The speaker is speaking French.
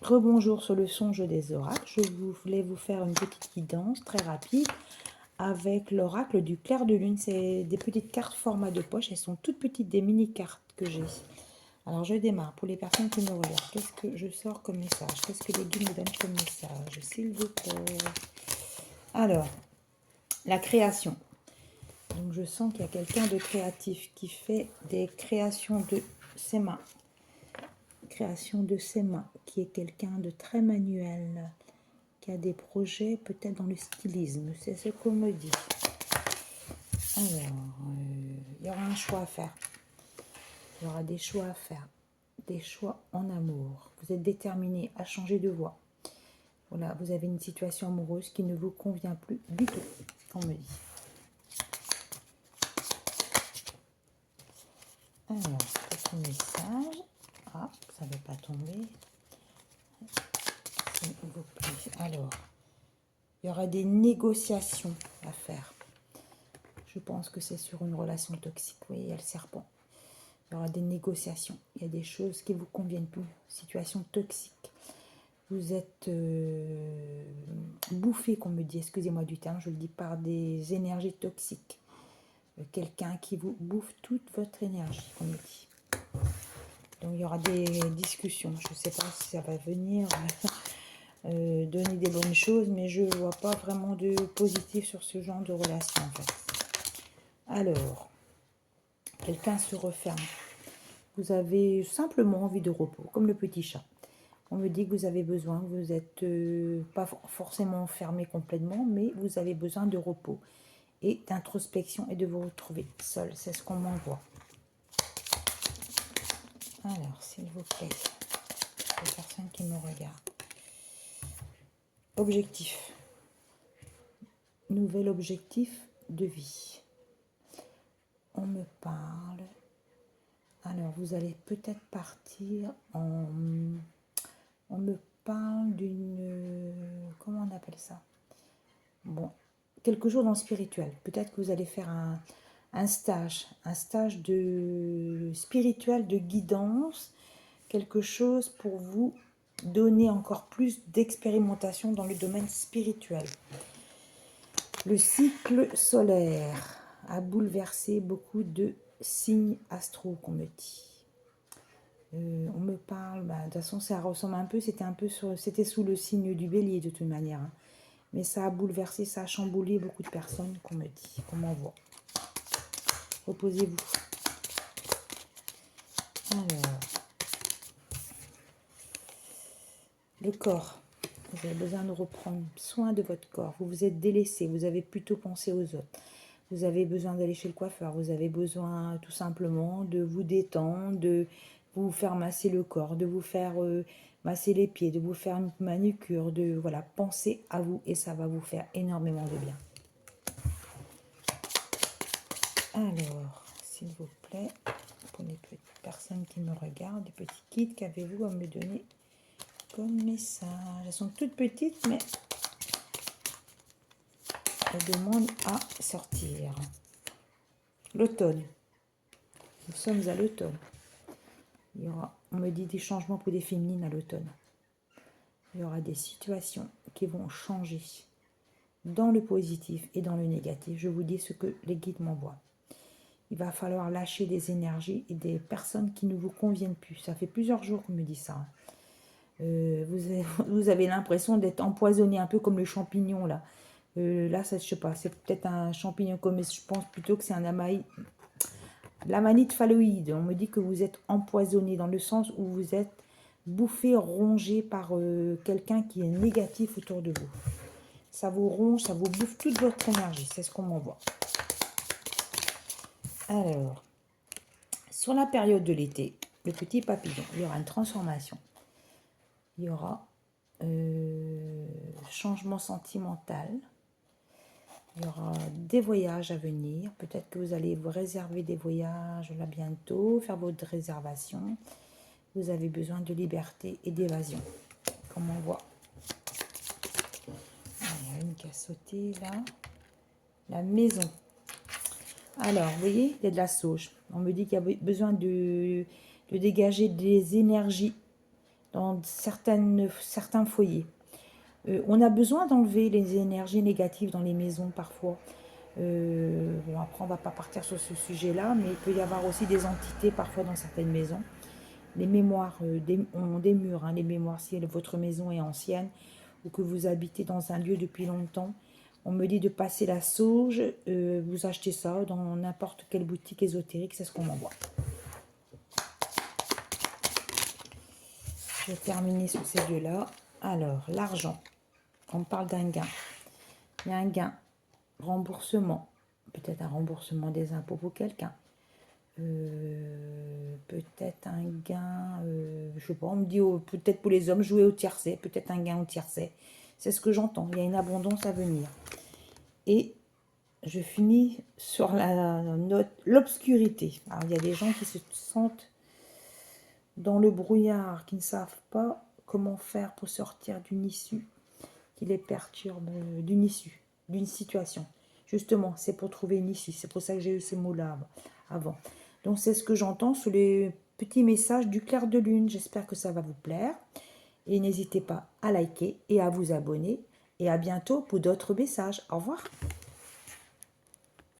Rebonjour sur le songe des oracles. Je voulais vous faire une petite guidance très rapide avec l'oracle du clair de lune. C'est des petites cartes format de poche. Elles sont toutes petites, des mini-cartes que j'ai. Alors je démarre pour les personnes qui me regardent. Qu'est-ce que je sors comme message? Qu'est-ce que les guides me donnent comme message, s'il vous plaît? Alors, la création. Donc je sens qu'il y a quelqu'un de créatif qui fait des créations de ses mains. Création de ses mains, qui est quelqu'un de très manuel, qui a des projets peut-être dans le stylisme, c'est ce qu'on me dit. Alors, il y aura un choix à faire. Il y aura des choix à faire, des choix en amour. Vous êtes déterminé à changer de voie. Voilà, vous avez une situation amoureuse qui ne vous convient plus du tout, on me dit. Alors, petit message. Ah, ça ne veut pas tomber. S'il vous plaît. Alors, il y aura des négociations à faire. Je pense que c'est sur une relation toxique. Oui, il y a le serpent. Il y aura des négociations. Il y a des choses qui ne vous conviennent plus. Situation toxique. Vous êtes bouffé, qu'on me dit, excusez-moi du terme, je le dis, par des énergies toxiques. Quelqu'un qui vous bouffe toute votre énergie, qu'on me dit. Donc il y aura des discussions. Je ne sais pas si ça va venir donner des bonnes choses, mais je ne vois pas vraiment de positif sur ce genre de relation, en fait. Alors, quelqu'un se referme. Vous avez simplement envie de repos, comme le petit chat. On me dit que vous avez besoin, vous n'êtes pas forcément fermé complètement, mais vous avez besoin de repos et d'introspection et de vous retrouver seul. C'est ce qu'on m'envoie. Alors, s'il vous plaît, les personnes qui me regardent. Objectif. Nouvel objectif de vie. On me parle. Alors, vous allez peut-être partir en... On me parle d'une... Comment on appelle ça? Bon, quelque chose dans le spirituel. Peut-être que vous allez faire un stage de spirituel, de guidance, quelque chose pour vous donner encore plus d'expérimentation dans le domaine spirituel. Le cycle solaire a bouleversé beaucoup de signes astraux, qu'on me dit. On me parle, de toute façon ça ressemble un peu, c'était sous le signe du bélier de toute manière. Hein. Mais ça a bouleversé, ça a chamboulé beaucoup de personnes, qu'on me dit, qu'on m'envoie. Reposez-vous. Alors, le corps. Vous avez besoin de reprendre soin de votre corps. Vous vous êtes délaissé, vous avez plutôt pensé aux autres. Vous avez besoin d'aller chez le coiffeur. Vous avez besoin tout simplement de vous détendre, de vous faire masser le corps, de vous faire masser les pieds, de vous faire une manucure, de voilà, penser à vous et ça va vous faire énormément de bien. Alors, s'il vous plaît, pour les petites personnes qui me regardent, des petits kits, qu'avez-vous à me donner comme message? Elles sont toutes petites, mais elles demandent à sortir. L'automne. Nous sommes à l'automne. Il y aura, on me dit, des changements pour des féminines à l'automne. Il y aura des situations qui vont changer dans le positif et dans le négatif. Je vous dis ce que les guides m'envoient. Il va falloir lâcher des énergies et des personnes qui ne vous conviennent plus. Ça fait plusieurs jours qu'on me dit ça. Vous avez l'impression d'être empoisonné, un peu comme le champignon là. Là, ça, je sais pas, c'est peut-être un champignon comme, je pense plutôt que c'est un amaï. L'amanite phalloïde, on me dit que vous êtes empoisonné dans le sens où vous êtes bouffé, rongé par quelqu'un qui est négatif autour de vous. Ça vous ronge, ça vous bouffe toute votre énergie, c'est ce qu'on m'envoie. Alors, sur la période de l'été, le petit papillon, il y aura une transformation. Il y aura changement sentimental. Il y aura des voyages à venir. Peut-être que vous allez vous réserver des voyages là bientôt, faire votre réservation. Vous avez besoin de liberté et d'évasion, comme on voit. Il y a une qui a sauté là. La maison. Alors, vous voyez, il y a de la sauge. On me dit qu'il y a besoin de dégager des énergies dans certains foyers. On a besoin d'enlever les énergies négatives dans les maisons parfois. Bon, après, on va pas partir sur ce sujet-là, mais il peut y avoir aussi des entités parfois dans certaines maisons. Les mémoires ont des murs, hein, les mémoires, si votre maison est ancienne ou que vous habitez dans un lieu depuis longtemps. On me dit de passer la sauge, vous achetez ça dans n'importe quelle boutique ésotérique, c'est ce qu'on m'envoie. Je vais terminer sur ces deux-là. Alors, l'argent, on parle d'un gain. Il y a un gain, remboursement, peut-être un remboursement des impôts pour quelqu'un. Peut-être un gain, je sais pas, on me dit peut-être pour les hommes jouer au tiercé, peut-être un gain au tiercé. C'est ce que j'entends, il y a une abondance à venir. Et je finis sur la note, l'obscurité. Alors, il y a des gens qui se sentent dans le brouillard, qui ne savent pas comment faire pour sortir d'une issue qui les perturbe, d'une issue, d'une situation. Justement, c'est pour trouver une issue. C'est pour ça que j'ai eu ce mot-là avant. Donc, c'est ce que j'entends sous les petits messages du clair de lune. J'espère que ça va vous plaire. Et n'hésitez pas à liker et à vous abonner. Et à bientôt pour d'autres messages. Au revoir.